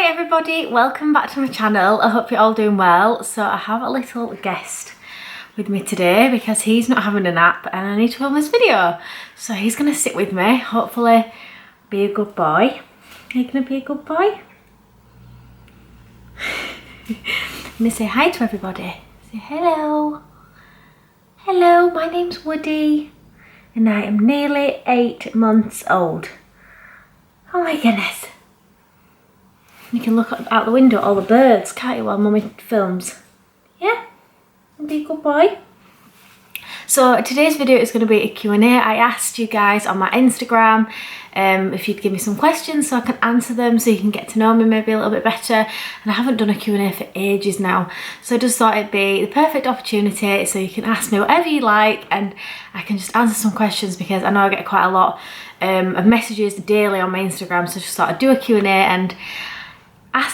Hi everybody, welcome back to my channel. I hope you're all doing well. So I have a little guest with me today because he's not having a nap and I need to film this video. So he's going to sit with me, hopefully be a good boy. Are you going to be a good boy? Let me say hi to everybody. Say hello. Hello, my name's Woody and I am nearly 8 months old. Oh my goodness. You can look out the window at all the birds, can't you, while Mummy films? Yeah? Be a good boy. So today's video is going to be a Q&A. I asked you guys on my Instagram if you'd give me some questions so I can answer them, so you can get to know me maybe a little bit better. And I haven't done a Q&A for ages now, so I just thought it'd be the perfect opportunity so you can ask me whatever you like and I can just answer some questions, because I know I get quite a lot of messages daily on my Instagram, so I just thought I'd do a Q&A and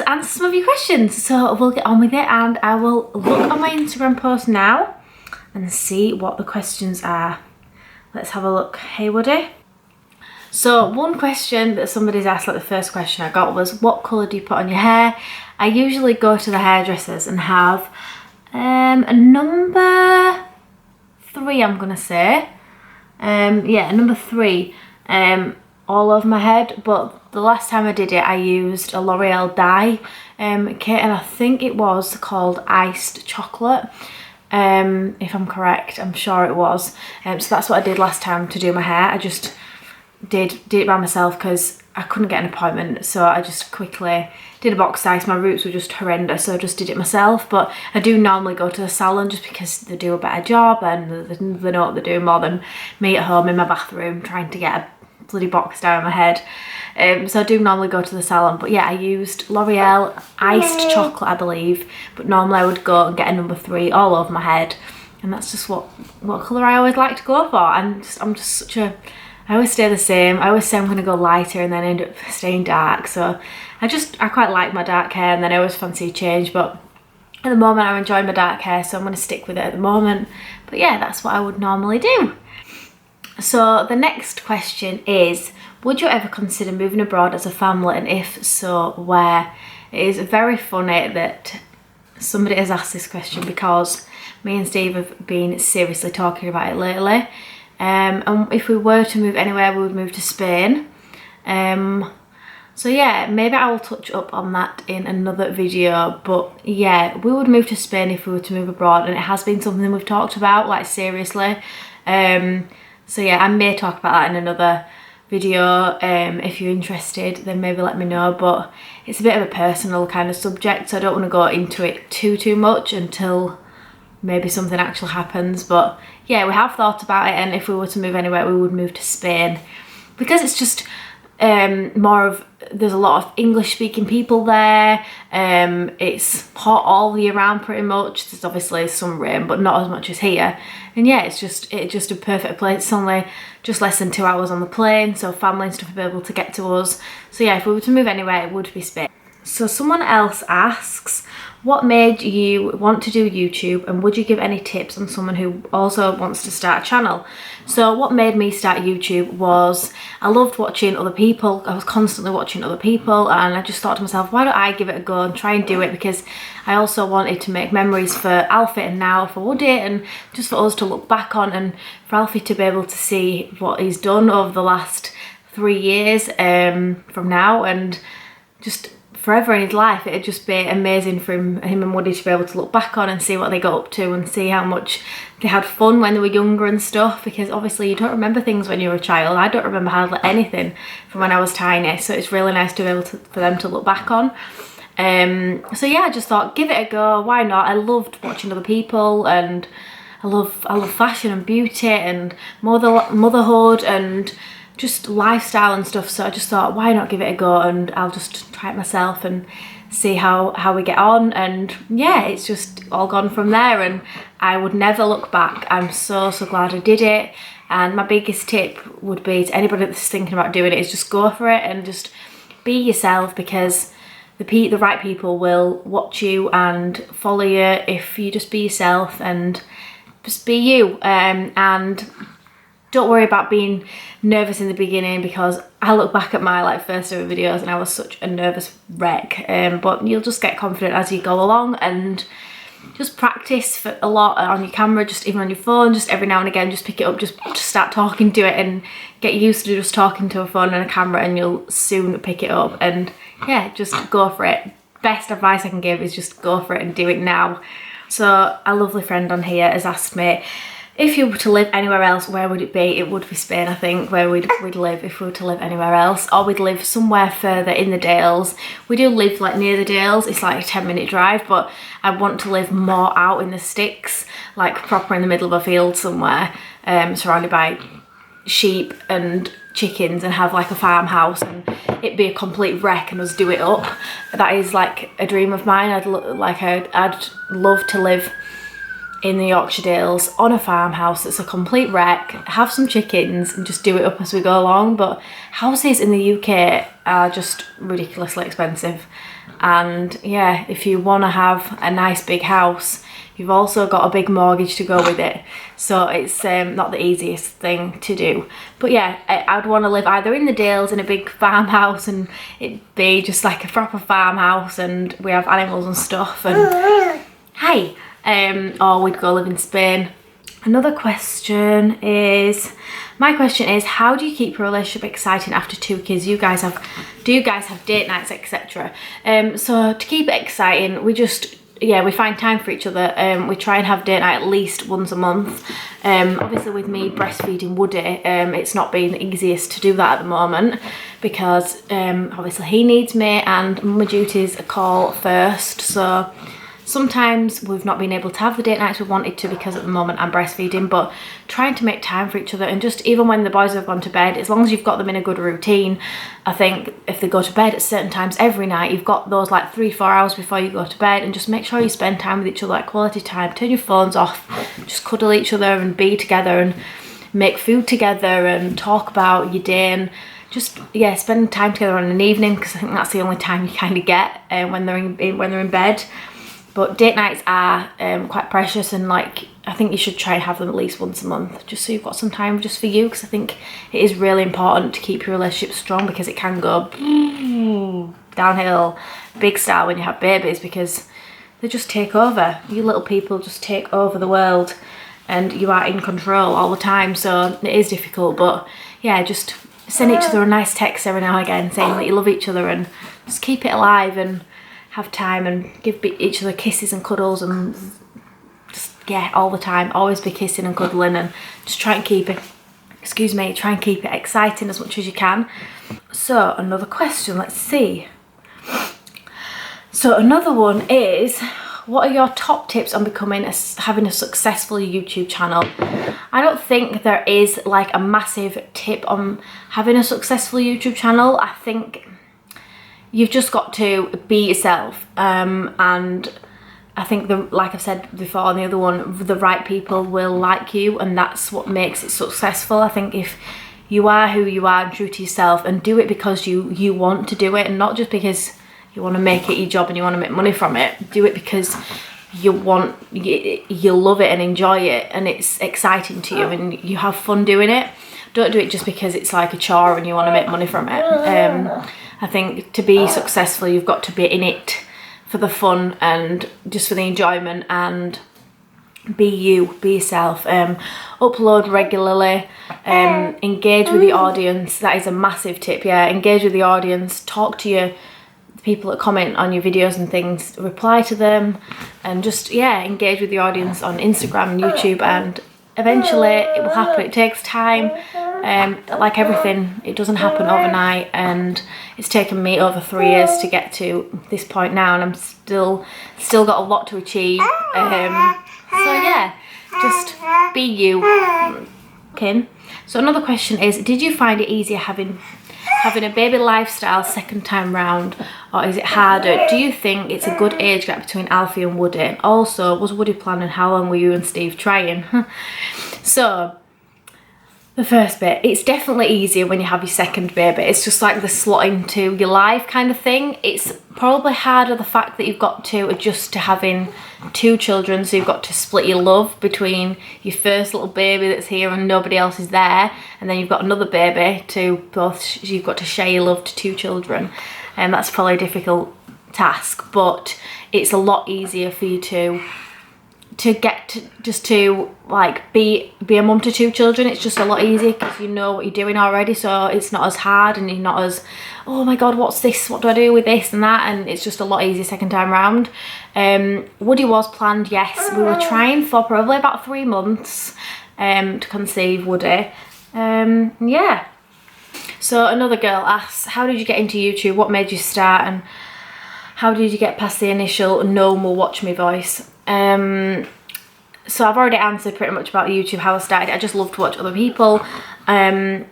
answer some of your questions. So we'll get on with it and I will look on my Instagram post now and see what the questions are. Let's have a look. Hey Woody. So one question that somebody's asked, like the first question I got, was what colour do you put on your hair? I usually go to the hairdressers and have a number 3, I'm gonna say. Yeah, number 3 all over my head, but the last time I did it I used a L'Oreal dye kit and I think it was called Iced Chocolate, if I'm correct. I'm sure it was. So that's what I did last time to do my hair. I just did it by myself because I couldn't get an appointment, so I just quickly did a box dye. My roots were just horrendous, so I just did it myself. But I do normally go to the salon just because they do a better job and they know what they're doing more than me at home in my bathroom trying to get a bloody box dye on my head. So I do normally go to the salon, but yeah, I used L'Oreal Iced Chocolate, I believe, but normally I would go and get a number 3 all over my head, and that's just what colour I always like to go for. I'm just such a, I always stay the same. I always say I'm going to go lighter and then end up staying dark, so I quite like my dark hair and then I always fancy a change, but at the moment I'm enjoying my dark hair, so I'm going to stick with it at the moment. But yeah, that's what I would normally do. So the next question is, would you ever consider moving abroad as a family, and if so, where? It is very funny that somebody has asked this question because me and Steve have been seriously talking about it lately. And if we were to move anywhere, we would move to Spain. So yeah, maybe I will touch up on that in another video, but yeah, we would move to Spain if we were to move abroad, and it has been something we've talked about, like seriously. So yeah, I may talk about that in another video. If you're interested, then maybe let me know, but it's a bit of a personal kind of subject, so I don't want to go into it too much until maybe something actually happens. But yeah, we have thought about it, and if we were to move anywhere, we would move to Spain, because it's just more of, there's a lot of English speaking people there. It's hot all year round pretty much. There's obviously some rain, but not as much as here. And yeah, it's just a perfect place. It's only just less than 2 hours on the plane, so family and stuff will be able to get to us. So yeah, if we were to move anywhere, it would be Spain. So someone else asks, what made you want to do YouTube, and would you give any tips on someone who also wants to start a channel? So what made me start YouTube was I loved watching other people. I was constantly watching other people, and I just thought to myself, why don't I give it a go and try and do it, because I also wanted to make memories for Alfie and now for Woody, and just for us to look back on, and for Alfie to be able to see what he's done over the last 3 years from now, and just forever in his life. It'd just be amazing for him and Woody to be able to look back on and see what they got up to and see how much they had fun when they were younger and stuff, because obviously you don't remember things when you're a child. I don't remember hardly anything from when I was tiny, so it's really nice to be able to, for them to look back on. So yeah, I just thought, give it a go, why not? I loved watching other people, and I love fashion and beauty and motherhood and just lifestyle and stuff, so I just thought, why not give it a go, and I'll just try it myself and see how we get on. And yeah, it's just all gone from there, and I would never look back. I'm so glad I did it. And my biggest tip would be to anybody that's thinking about doing it is just go for it and just be yourself, because the right people will watch you and follow you if you just be yourself and just be you. And Don't worry about being nervous in the beginning, because I look back at my like first ever videos and I was such a nervous wreck. But you'll just get confident as you go along, and just practice for a lot on your camera, just even on your phone, just every now and again, just pick it up, just start talking to it and get used to just talking to a phone and a camera, and you'll soon pick it up. And yeah, just go for it. Best advice I can give is just go for it and do it now. So a lovely friend on here has asked me, if you were to live anywhere else, where would it be? It would be Spain, I think, where we'd live if we were to live anywhere else. Or we'd live somewhere further in the Dales. We do live like near the Dales, it's like a 10-minute drive, but I want to live more out in the sticks, like proper in the middle of a field somewhere, surrounded by sheep and chickens, and have like a farmhouse, and it'd be a complete wreck and us do it up. That is like a dream of mine. I'd love to live in the Yorkshire Dales on a farmhouse that's a complete wreck, have some chickens and just do it up as we go along. But houses in the UK are just ridiculously expensive, and yeah, if you want to have a nice big house, you've also got a big mortgage to go with it, so it's not the easiest thing to do. But yeah, I'd want to live either in the Dales in a big farmhouse, and it'd be just like a proper farmhouse and we have animals and stuff, and hey, or we'd go live in Spain. Another question is, my question is, how do you keep your relationship exciting after 2 kids? Do you guys have date nights, etc.? So to keep it exciting, we find time for each other. We try and have date night at least once a month. Obviously with me breastfeeding Woody, it's not been the easiest to do that at the moment, because obviously he needs me and mummy duties call first. So sometimes we've not been able to have the date nights we wanted to, because at the moment I'm breastfeeding, but trying to make time for each other. And just even when the boys have gone to bed, as long as you've got them in a good routine, I think if they go to bed at certain times every night, you've got those like 3-4 hours before you go to bed, and just make sure you spend time with each other, like quality time. Turn your phones off, just cuddle each other and be together and make food together and talk about your day, and just yeah, spend time together on an evening, because I think that's the only time you kind of get when they're in bed. But date nights are quite precious, and like I think you should try and have them at least once a month, just so you've got some time just for you, because I think it is really important to keep your relationship strong, because it can go downhill big style when you have babies, because they just take over. You little people just take over the world, and you are in control all the time, so it is difficult. But yeah, just send each other a nice text every now and again saying that you love each other, and just keep it alive and have time, and give each other kisses and cuddles, and just yeah, all the time, always be kissing and cuddling, and just try and keep it exciting as much as you can. So another question, let's see. So another one is, what are your top tips on having a successful YouTube channel? I don't think there is like a massive tip on having a successful YouTube channel. I think you've just got to be yourself, and I think like I've said before on the other one, the right people will like you, and that's what makes it successful. I think if you are who you are and true to yourself, and do it because you want to do it, and not just because you want to make it your job and you want to make money from it. Do it because you love it and enjoy it, and it's exciting to you and you have fun doing it. Don't do it just because it's like a chore and you want to make money from it. I think to be successful, you've got to be in it for the fun and just for the enjoyment, and be yourself. Upload regularly, engage with the audience. That is a massive tip. Yeah, engage with the audience, talk to the people that comment on your videos and things, reply to them, and just yeah, engage with the audience on Instagram and YouTube, and eventually it will happen. It takes time. Like everything, it doesn't happen overnight, and it's taken me over 3 years to get to this point now, and I'm still got a lot to achieve. So yeah, just be you. Okay. So another question is, did you find it easier having a baby lifestyle second time round, or is it harder? Do you think it's a good age gap between Alfie and Woody? Also, was Woody planning? How long were you and Steve trying? So The first bit, it's definitely easier when you have your second baby. It's just like the slot into your life kind of thing. It's probably harder the fact that you've got to adjust to having 2 children, so you've got to split your love between your first little baby that's here and nobody else is there, and then you've got another baby to both, you've got to share your love to 2 children, and that's probably a difficult task, but it's a lot easier for you to get to just to like be a mum to 2 children. It's just a lot easier because you know what you're doing already, so it's not as hard and you're not as, oh my god, what's this, what do I do with this and that, and it's just a lot easier second time round. Woody was planned, yes. We were trying for probably about 3 months to conceive Woody. Yeah, so another girl asks, how did you get into YouTube, what made you start, and how did you get past the initial no one will watch me voice? So I've already answered pretty much about YouTube, how I started. I just love to watch other people, and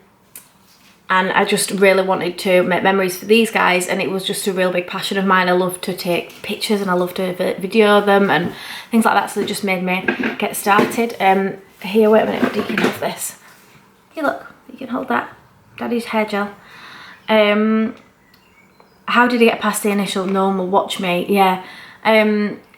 I just really wanted to make memories for these guys, and it was just a real big passion of mine. I love to take pictures and I love to video them and things like that, so it just made me get started. Here, wait a minute, you can have this. Here, look, you can hold that. Daddy's hair gel. How did I get past the initial no one will watch me? Yeah,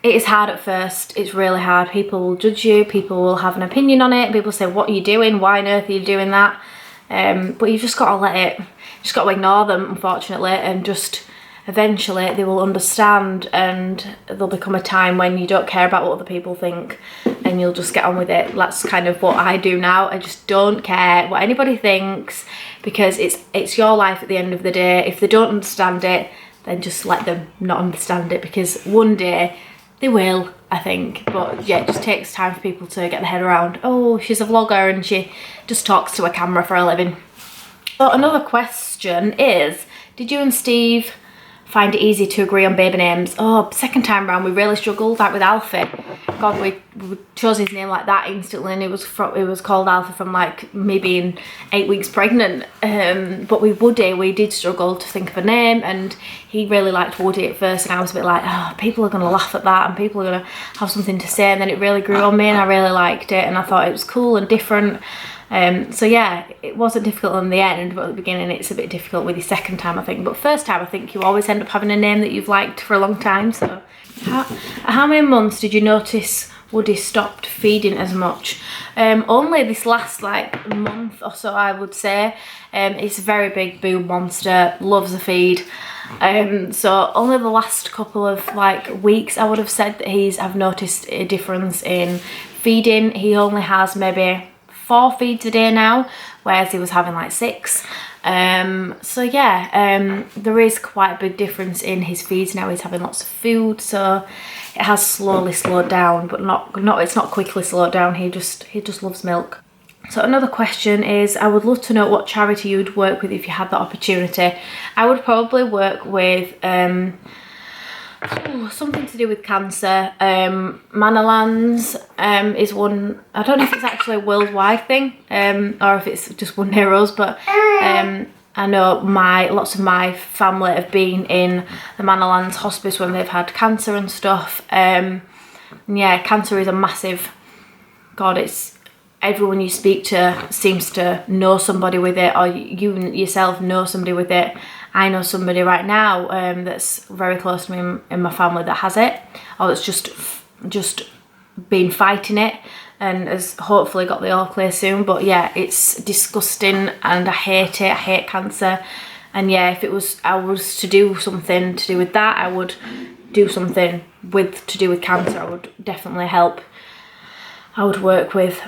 it is hard at first. It's really hard. People will judge you, people will have an opinion on it, people say, what are you doing, why on earth are you doing that? But you've just got to let it, just got to ignore them, unfortunately, and just eventually they will understand, and there'll become a time when you don't care about what other people think and you'll just get on with it. That's kind of what I do now. I just don't care what anybody thinks, because it's your life at the end of the day. If they don't understand it, then just let them not understand it, because one day they will, I think. But yeah, it just takes time for people to get their head around, oh, she's a vlogger and she just talks to a camera for a living. So another question is, did you and Steve find it easy to agree on baby names? Oh, second time round we really struggled, like with Alfie. God, we chose his name like that instantly, and it was called Alfie from like me being 8 weeks pregnant. But with Woody, we did struggle to think of a name, and he really liked Woody at first, and I was a bit like, oh, people are gonna laugh at that and people are gonna have something to say, and then it really grew on me and I really liked it and I thought it was cool and different. So yeah, it wasn't difficult in the end, but at the beginning it's a bit difficult with your second time, I think. But first time, I think you always end up having a name that you've liked for a long time. So how many months did you notice Woody stopped feeding as much? Only this last like month or so, I would say. He's a very big boob monster, loves a feed. So only the last couple of like weeks I would have said that I've noticed a difference in feeding. He only has maybe 4 feeds a day now, whereas he was having like 6. So yeah, there is quite a big difference in his feeds now. He's having lots of food, so it has slowly slowed down, but it's not quickly slowed down. He just loves milk. So another question is, I would love to know what charity you'd work with if you had the opportunity. I would probably work with something to do with cancer. Manalands is one. I don't know if it's actually a worldwide thing, or if it's just one near us, but I know lots of my family have been in the Manalands hospice when they've had cancer and stuff. Yeah, cancer is a massive, God, it's everyone you speak to seems to know somebody with it, or you yourself know somebody with it. I know somebody right now that's very close to me in my family that has it, or that's just been fighting it and has hopefully got the all clear soon. But yeah, it's disgusting and I hate it. I hate cancer. And yeah, if I was to do something to do with that, I would do something to do with cancer. I would definitely help. I would work with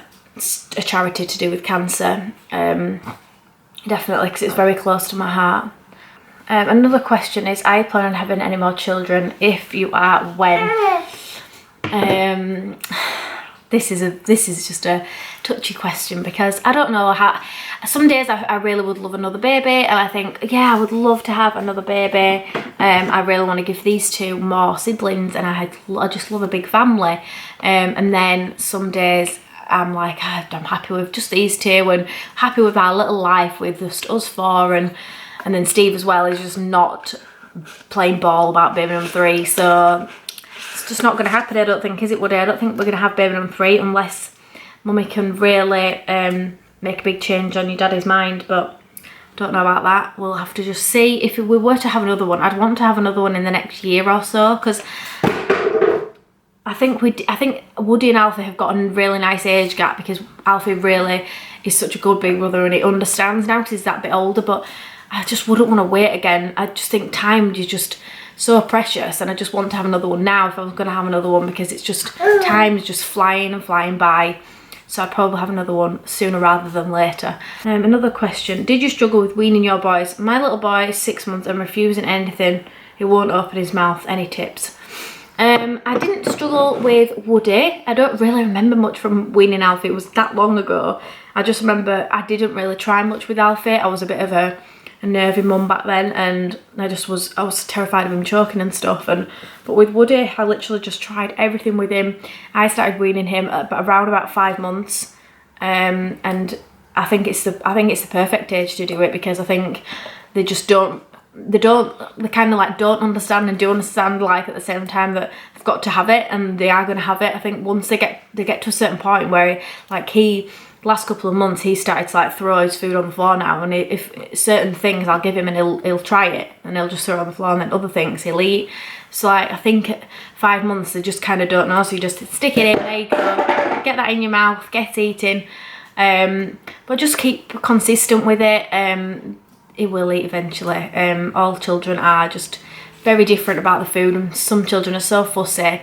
a charity to do with cancer, definitely, because it's very close to my heart. Another question is, are you planning on having any more children? If you are, when? This is just a touchy question, because I don't know how. Some days I really would love another baby, and I think, yeah, I would love to have another baby. I really want to give these 2 more siblings, and I just love a big family. And then some days I'm like, I'm happy with just these 2 and happy with our little life with just us 4, and then Steve as well is just not playing ball about baby number 3. So it's just not going to happen, I don't think, is it, Woody? I don't think we're going to have baby number 3 unless Mummy can really make a big change on your daddy's mind, but don't know about that. We'll have to just see. If we were to have another one, I'd want to have another one in the next year or so, because I think Woody and Alfie have got a really nice age gap, because Alfie really is such a good big brother and he understands now because he's that bit older, but I just wouldn't want to wait again. I just think time is just so precious, and I just want to have another one now if I was going to have another one, because it's just, time is just flying and flying by. So I'd probably have another one sooner rather than later. Another question, did you struggle with weaning your boys? My little boy is 6 months and refusing anything. He won't open his mouth. Any tips? I didn't struggle with Woody. I don't really remember much from weaning Alfie. It was that long ago. I just remember I didn't really try much with Alfie. I was a bit of a nervy mum back then, and I was terrified of him choking and stuff. But with Woody, I literally just tried everything with him. I started weaning him at around about 5 months, and I think it's the perfect age to do it, because I think they kind of like don't understand and do understand, like at the same time that they've got to have it, and they are going to have it. I think once they get to a certain point where, like, last couple of months he started to like throw his food on the floor now, and if certain things I'll give him and he'll try it and he'll just throw it on the floor, and then other things he'll eat. So like, I think at 5 months they just kind of don't know, so you just stick it in, there you go, get that in your mouth, get eating, but just keep consistent with it. He will eat eventually. All children are just very different about the food, and some children are so fussy.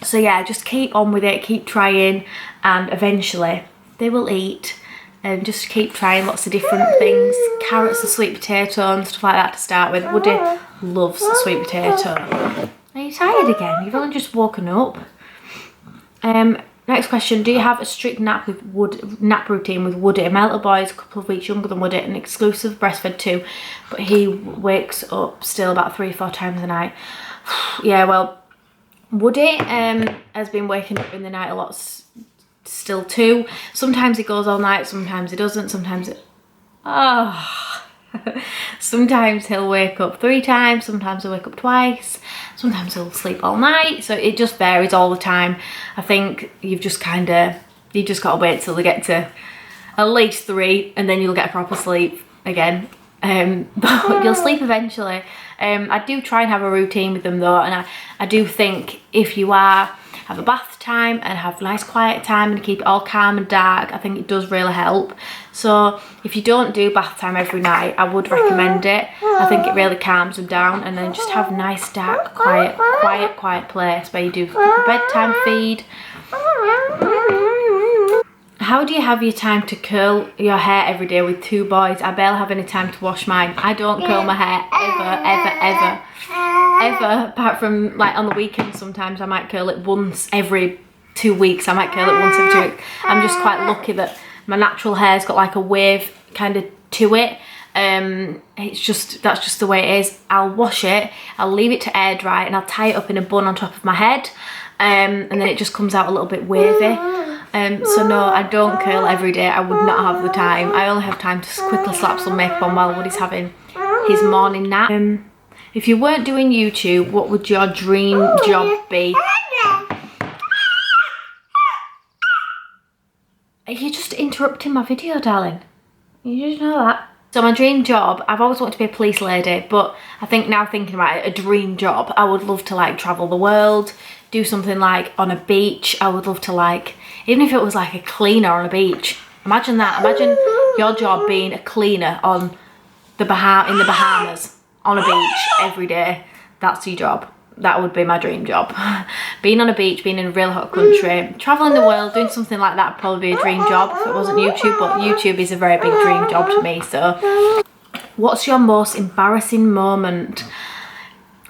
So yeah, just keep on with it, keep trying, and eventually they will eat. And just keep trying lots of different things. Carrots and sweet potato and stuff like that to start with. Woody loves sweet potato. Are you tired again? You've only just woken up. Next question, do you have a strict nap routine with Woody? My little boy is a couple of weeks younger than Woody and exclusive breastfed too, but he wakes up still about 3 or 4 times a night. Yeah, well, Woody has been waking up in the night a lot still too. Sometimes he goes all night, sometimes he doesn't, sometimes sometimes he'll wake up 3 times, sometimes he'll wake up twice, sometimes he'll sleep all night, so it just varies all the time. I think you've just got to wait till they get to at least 3, and then you'll get a proper sleep again. But you'll sleep eventually. I do try and have a routine with them though, and I do think if you have a bath time and have nice quiet time and keep it all calm and dark, I think it does really help. So if you don't do bath time every night, I would recommend it. I think it really calms them down, and then just have a nice dark quiet place where you do bedtime feed. How do you have your time to curl your hair every day with 2 boys? I barely have any time to wash mine. I don't curl my hair ever, apart from like on the weekends. Sometimes I might curl it once every 2 weeks. I might curl it once every 2 weeks. I'm just quite lucky that my natural hair's got like a wave kind of to it. That's just the way it is. I'll wash it, I'll leave it to air dry, and I'll tie it up in a bun on top of my head, and then it just comes out a little bit wavy. So no, I don't curl every day. I would not have the time. I only have time to quickly slap some makeup on while Woody's having his morning nap. If you weren't doing YouTube, what would your dream job be? You're just interrupting my video, darling. You just know that. So my dream job, I've always wanted to be a police lady, but I think now thinking about it, a dream job, I would love to like travel the world, do something like on a beach. I would love to like, even if it was like a cleaner on a beach. Imagine that. Imagine your job being a cleaner on in the Bahamas on a beach every day. That's your job. That would be my dream job. Being on a beach, being in a real hot country, traveling the world, doing something like that would probably be a dream job if it wasn't YouTube, but YouTube is a very big dream job to me. So what's your most embarrassing moment?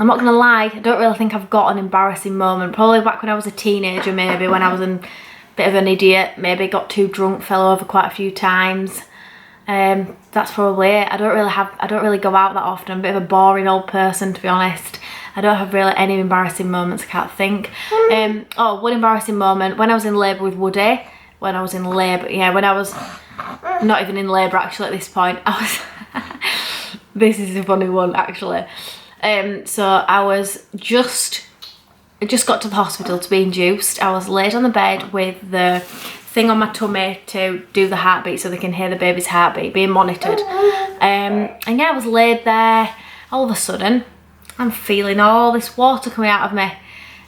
I'm not gonna lie, I don't really think I've got an embarrassing moment. Probably back when I was a teenager, maybe when I was a bit of an idiot, maybe got too drunk, fell over quite a few times. That's probably it. I don't really go out that often. I'm a bit of a boring old person, to be honest. I don't have really any embarrassing moments, I can't think. One embarrassing moment, when I was in labour with Woody. When I was in labour, yeah, when I was not even in labour actually at this point. This is a funny one actually. So I just got to the hospital to be induced. I was laid on the bed with the thing on my tummy to do the heartbeat so they can hear the baby's heartbeat being monitored. And yeah, I was laid there. All of a sudden, I'm feeling all this water coming out of me.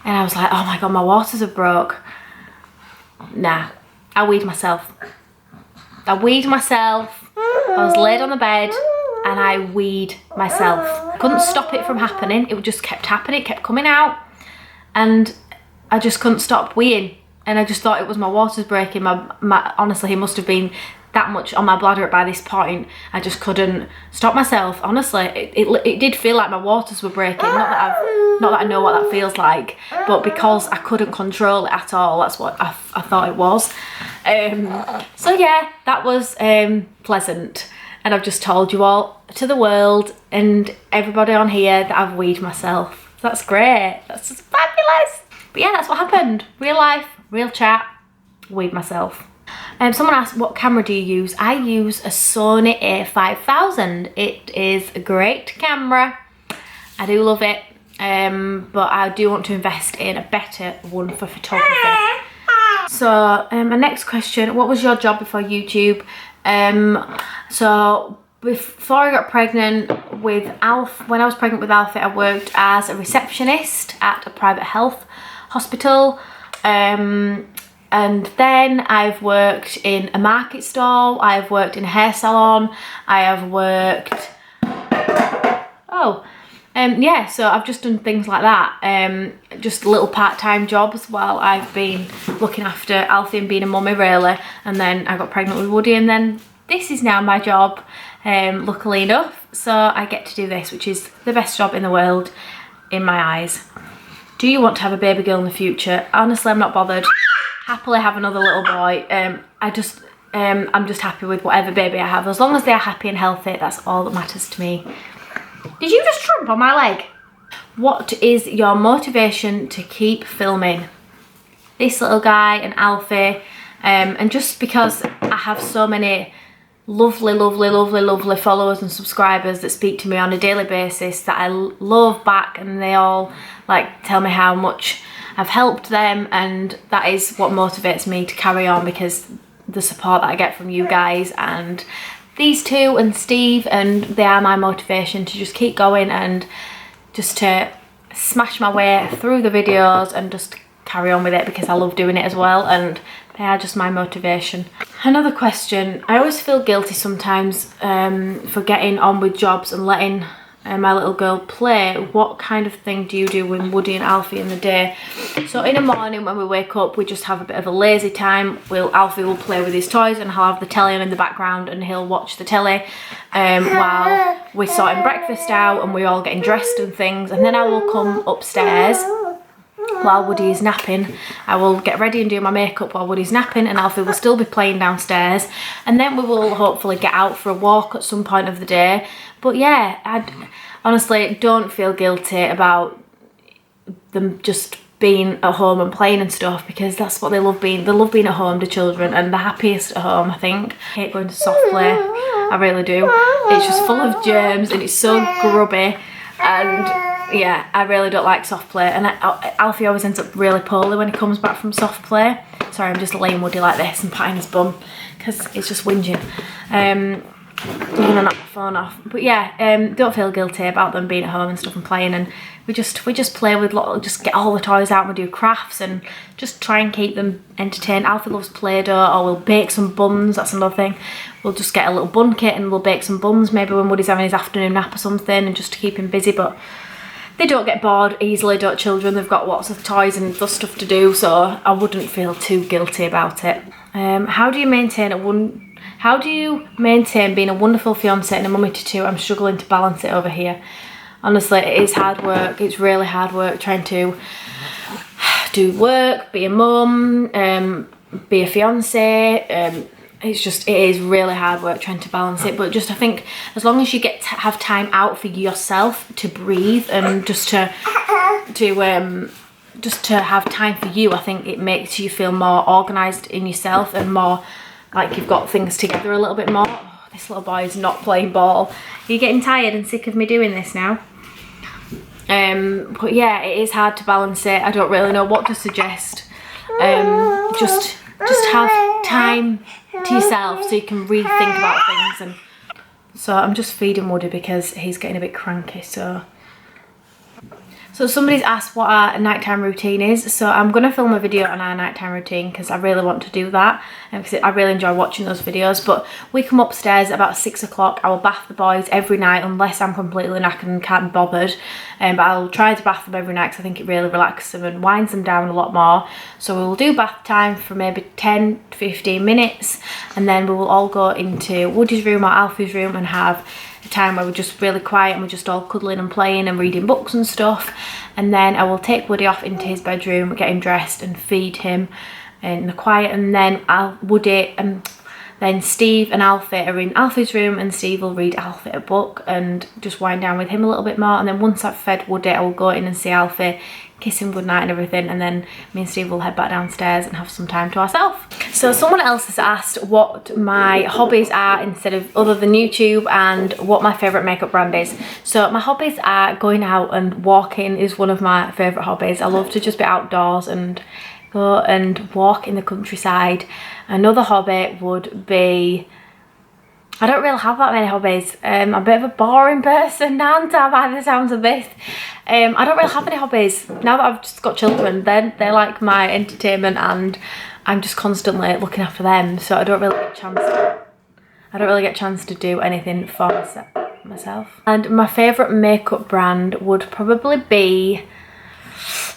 And I was like, oh my God, my waters have broke. Nah, I weed myself. I was laid on the bed and I weed myself. Couldn't stop it from happening. It just kept happening, it kept coming out. And I just couldn't stop weeing. And I just thought it was my waters breaking. Honestly, it must have been that much on my bladder by this point. I just couldn't stop myself. Honestly, it did feel like my waters were breaking. Not that I know what that feels like, but because I couldn't control it at all, that's what I thought it was. So yeah, that was pleasant. And I've just told you all, to the world and everybody on here, that I've weed myself. So that's great. That's just fabulous. But yeah, that's what happened. Real life, real chat, weed myself. Someone asked, what camera do you use? I use a Sony a5000. It is a great camera. I do love it, but I do want to invest in a better one for photography. So my next question, what was your job before YouTube? So before I got pregnant with Alfie, when I was pregnant with Alfie, I worked as a receptionist at a private health hospital. And then I've worked in a market stall, I've worked in a hair salon, I have worked, yeah, so I've just done things like that, just little part-time jobs while I've been looking after Alfie and being a mummy really. And then I got pregnant with Woody, and then this is now my job, luckily enough. So I get to do this, which is the best job in the world in my eyes. Do you want to have a baby girl in the future? Honestly, I'm not bothered. Happily have another little boy. I'm just happy with whatever baby I have. As long as they're happy and healthy, that's all that matters to me. Did you just trump on my leg? What is your motivation to keep filming? This little guy and Alfie, and just because I have so many lovely followers and subscribers that speak to me on a daily basis that I love back, and they all like tell me how much I've helped them, and that is what motivates me to carry on, because the support that I get from you guys and these two and Steve, and they are my motivation to just keep going and just to smash my way through the videos and just carry on with it, because I love doing it as well, and they are just my motivation. Another question, I always feel guilty sometimes for getting on with jobs and letting my little girl play. What kind of thing do you do with Woody and Alfie in the day? So in the morning when we wake up, we just have a bit of a lazy time. Alfie will play with his toys, and I'll have the telly on in the background and he'll watch the telly while we're sorting breakfast out and we're all getting dressed and things. And then I will come upstairs while Woody is napping. I will get ready and do my makeup while Woody's napping, and Alfie will still be playing downstairs, and then we will hopefully get out for a walk at some point of the day. But yeah, I honestly don't feel guilty about them just being at home and playing and stuff, because that's what they love being. They love being at home, the children, and the happiest at home, I think. I hate going to soft play, I really do. It's just full of germs and it's so grubby, and yeah, I really don't like soft play. And Alfie always ends up really poorly when he comes back from soft play. Sorry, I'm just laying Woody like this and patting his bum because it's just whinging. I'm gonna knock my phone off. But yeah, don't feel guilty about them being at home and stuff and playing, and we just play with just get all the toys out and we do crafts and just try and keep them entertained. Alfie loves Play-Doh, or we'll bake some buns, that's another thing. We'll just get a little bun kit and we'll bake some buns maybe when Woody's having his afternoon nap or something, and just to keep him busy. But they don't get bored easily, don't children? They've got lots of toys and stuff to do, so I wouldn't feel too guilty about it. How do you maintain being a wonderful fiance and a mummy to two? I'm struggling to balance it over here. Honestly, it is hard work. It's really hard work trying to do work, be a mum, be a fiance. It is really hard work trying to balance it. But just, I think as long as you get to have time out for yourself to breathe and just to have time for you, I think it makes you feel more organised in yourself and more like you've got things together a little bit more. Oh, this little boy is not playing ball. Are you getting tired and sick of me doing this now? But yeah, it is hard to balance it. I don't really know what to suggest. Just have time to yourself so you can really think about things. And so I'm just feeding Woody because he's getting a bit cranky. So somebody's asked what our nighttime routine is. So I'm going to film a video on our nighttime routine because I really want to do that. Because I really enjoy watching those videos. But we come upstairs about 6 o'clock. I will bath the boys every night unless I'm completely knackered and can't be bothered. But I'll try to bath them every night because I think it really relaxes them and winds them down a lot more. So we will do bath time for maybe 10-15 minutes. And then we will all go into Woody's room or Alfie's room and have a time where we're just really quiet and we're just all cuddling and playing and reading books and stuff. And then I will take Woody off into his bedroom, get him dressed and feed him in the quiet. And then then Steve and Alfie are in Alfie's room, and Steve will read Alfie a book and just wind down with him a little bit more. And then once I've fed Woody, I will go in and see Alfie, kiss him goodnight and everything, and then me and Steve will head back downstairs and have some time to ourselves. So someone else has asked what my hobbies are other than YouTube, and what my favourite makeup brand is. So my hobbies are going out, and walking is one of my favourite hobbies. I love to just be outdoors and go and walk in the countryside. Another hobby would be, I don't really have that many hobbies. I'm a bit of a boring person, aren't I, by the sounds of this. I don't really have any hobbies. Now that I've just got children, then they're like my entertainment, and I'm just constantly looking after them. So I don't really get a chance to do anything for myself. And my favourite makeup brand would probably be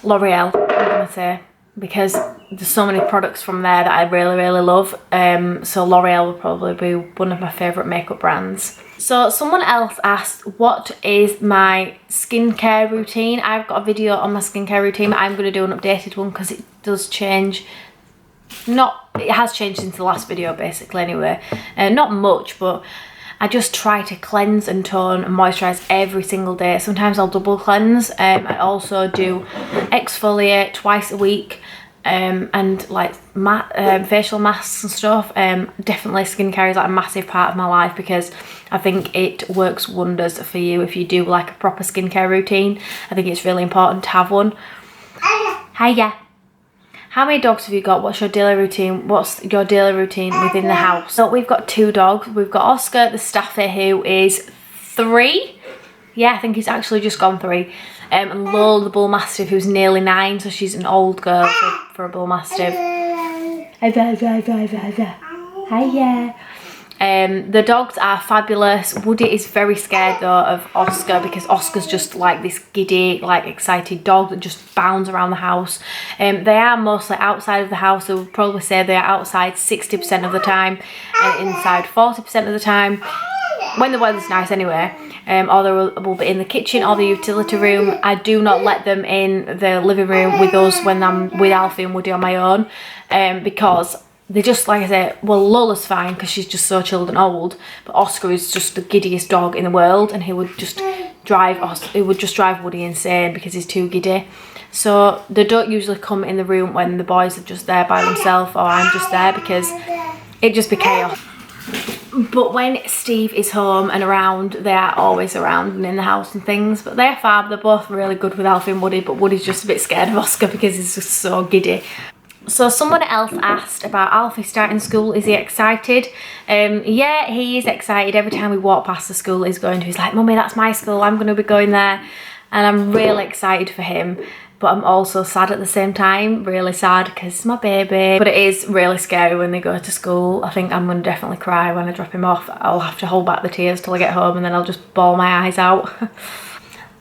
L'Oreal, I'm gonna say, because there's so many products from there that I really, really love. So L'Oreal would probably be one of my favourite makeup brands. So someone else asked, what is my skincare routine? I've got a video on my skincare routine. I'm going to do an updated one because it does change. It has changed since the last video basically anyway. Not much, but I just try to cleanse and tone and moisturise every single day. Sometimes I'll double cleanse. I also do exfoliate twice a week. And like facial masks and stuff. Definitely skincare is like a massive part of my life because I think it works wonders for you if you do like a proper skincare routine. I think it's really important to have one. Hiya. How many dogs have you got? What's your daily routine? What's your daily routine within the house? So we've got 2 dogs. We've got Oscar the Staffy, who is 3. Yeah, I think he's actually just gone 3. And Lola the Bull Mastiff, who's nearly 9, so she's an old girl for a Bull Mastiff. Hiya. The dogs are fabulous. Woody is very scared though of Oscar because Oscar's just like this giddy, like excited dog that just bounds around the house. They are mostly outside of the house. I would probably say they are outside 60% of the time and inside 40% of the time, when the weather's nice anyway. Or they will be in the kitchen or the utility room. I do not let them in the living room with us when I'm with Alfie and Woody on my own, because they just, like I say, well, Lola's fine because she's just so chilled and old, but Oscar is just the giddiest dog in the world, and he would just drive Woody insane because he's too giddy. So they don't usually come in the room when the boys are just there by themselves or I'm just there, because it'd just be chaos. But when Steve is home and around, they are always around and in the house and things. But they're fab. They're both really good with Alfie and Woody, but Woody's just a bit scared of Oscar because he's just so giddy. So someone else asked about Alfie starting school. Is he excited? Yeah, he is excited. Every time we walk past the school he's like, Mummy, that's my school. I'm going to be going there. And I'm really excited for him. But I'm also sad at the same time, really sad because it's my baby. But it is really scary when they go to school. I think I'm going to definitely cry when I drop him off. I'll have to hold back the tears till I get home and then I'll just bawl my eyes out.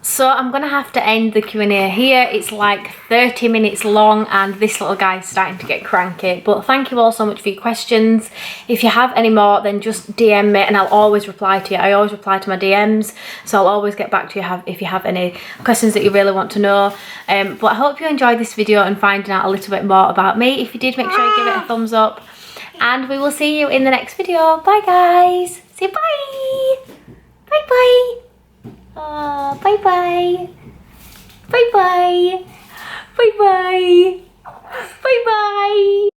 So I'm going to have to end the Q&A here. It's like 30 minutes long and this little guy's starting to get cranky. But thank you all so much for your questions. If you have any more, then just DM me and I'll always reply to you. I always reply to my DMs, so I'll always get back to you if you have any questions that you really want to know. But I hope you enjoyed this video and finding out a little bit more about me. If you did, make sure you give it a thumbs up. And we will see you in the next video. Bye guys. Say bye. Bye bye. Bye bye. Bye bye. Bye bye. Bye bye.